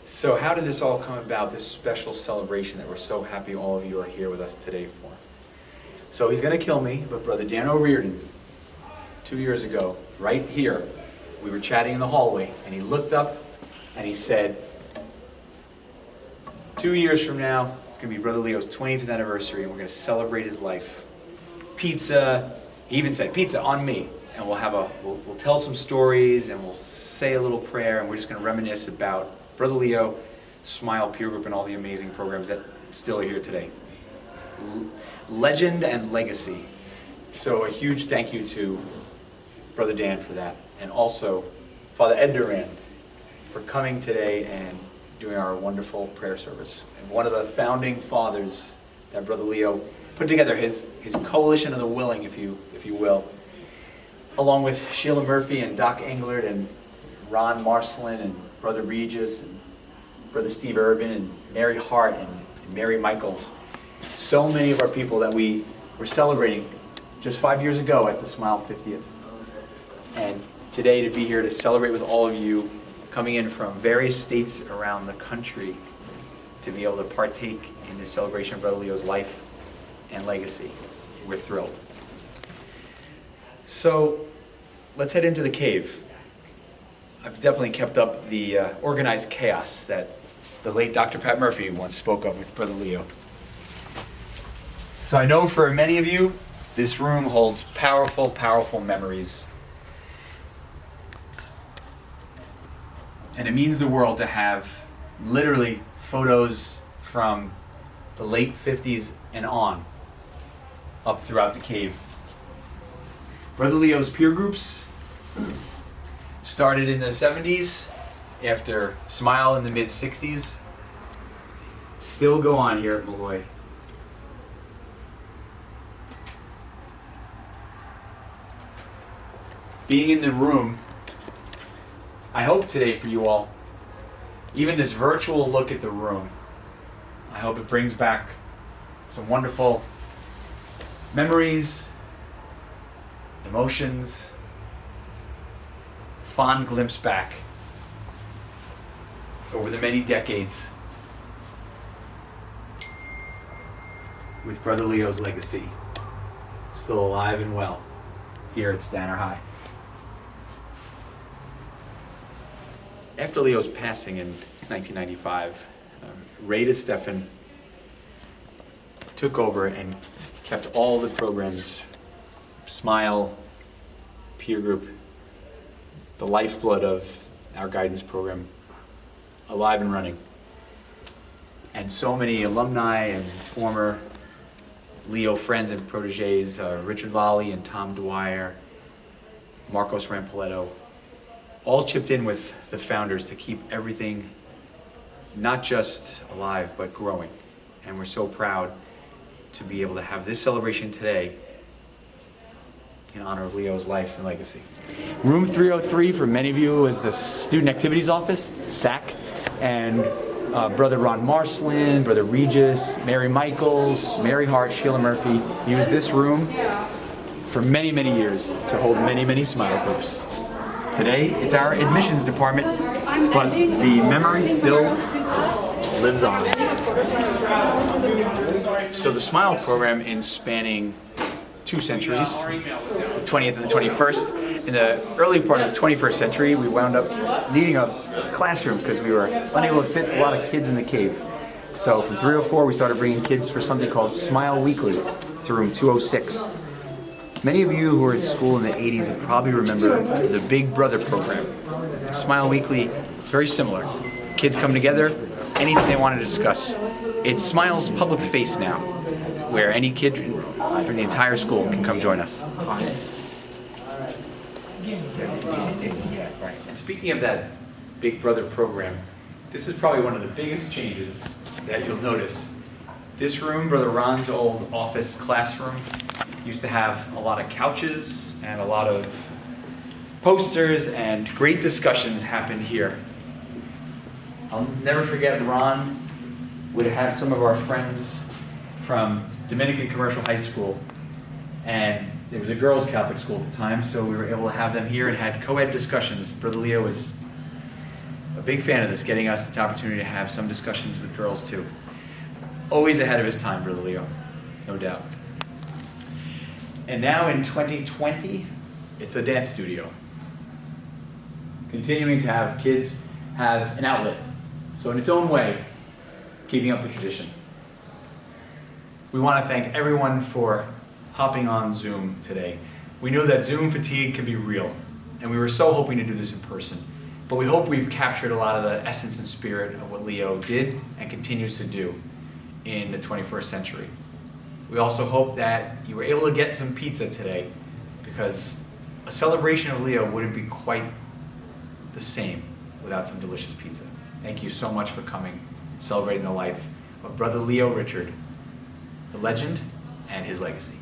So how did this all come about, this special celebration that we're so happy all of you are here with us today for? So he's going to kill me, but Brother Dan O'Riordan, 2 years ago, right here, we were chatting in the hallway, and he looked up and he said, 2 years from now, it's going to be Brother Leo's 20th anniversary, and we're going to celebrate his life. Pizza, he even said, pizza on me, and we'll tell some stories, and we'll say a little prayer, and we're just going to reminisce about Brother Leo, Smile Peer Group, and all the amazing programs that still are here today. Legend and legacy. So a huge thank you to Brother Dan for that, and also Father Ed Duran for coming today and doing our wonderful prayer service. And one of the founding fathers that Brother Leo put together, his coalition of the willing, if you will, along with Sheila Murphy and Doc Englert and Ron Marcelin and Brother Regis and Brother Steve Urban and Mary Hart and Mary Michaels. So many of our people that we were celebrating just 5 years ago at the Smile 50th. And today to be here to celebrate with all of you coming in from various states around the country to be able to partake in this celebration of Brother Leo's life and legacy. We're thrilled. So let's head into the cave. I've definitely kept up the organized chaos that the late Dr. Pat Murphy once spoke of with Brother Leo. So I know for many of you, this room holds powerful, powerful memories. And it means the world to have literally photos from the late 50s and on up throughout the cave. Brother Leo's peer groups started in the 70s, after Smile in the mid-60s, still go on here at Molloy. Being in the room, I hope today for you all, even this virtual look at the room, I hope it brings back some wonderful memories, emotions, fond glimpse back over the many decades with Brother Leo's legacy still alive and well here at Stanner High. After Leo's passing in 1995, Ray DeStefan took over and kept all the programs, Smile, Peer Group, the lifeblood of our guidance program, alive and running. And so many alumni and former Leo friends and proteges, Richard Lally and Tom Dwyer, Marcos Rampoletto, all chipped in with the founders to keep everything not just alive, but growing. And we're so proud to be able to have this celebration today in honor of Leo's life and legacy. Room 303 for many of you is the Student Activities Office, SAC, and Brother Ron Marcelin, Brother Regis, Mary Michaels, Mary Hart, Sheila Murphy used this room for many, many years to hold many, many Smile groups. Today, it's our admissions department, but the memory still lives on. So the Smile program, in spanning 2 centuries, the 20th and the 21st. In the early part of the 21st century, we wound up needing a classroom because we were unable to fit a lot of kids in the cave. So from 304, we started bringing kids for something called Smile Weekly to room 206. Many of you who were at school in the 80s would probably remember the Big Brother program. Smile Weekly is very similar. Kids come together, anything they want to discuss. It's Smile's public face now, where any kid from the entire school can come join us. And speaking of that Big Brother program, this is probably one of the biggest changes that you'll notice. This room, Brother Ron's old office classroom, used to have a lot of couches and a lot of posters, and great discussions happened here. I'll never forget, Ron would have some of our friends from Dominican Commercial High School, and it was a girls' Catholic school at the time, so we were able to have them here and had co-ed discussions. Brother Leo was a big fan of this, getting us the opportunity to have some discussions with girls too. Always ahead of his time, Brother Leo, no doubt. And now in 2020, it's a dance studio. Continuing to have kids have an outlet. So in its own way, keeping up the tradition. We want to thank everyone for hopping on Zoom today. We know that Zoom fatigue can be real, and we were so hoping to do this in person. But we hope we've captured a lot of the essence and spirit of what Leo did and continues to do in the 21st century. We also hope that you were able to get some pizza today, because a celebration of Leo wouldn't be quite the same without some delicious pizza. Thank you so much for coming, celebrating the life of Brother Leo Richard, the legend, and his legacy.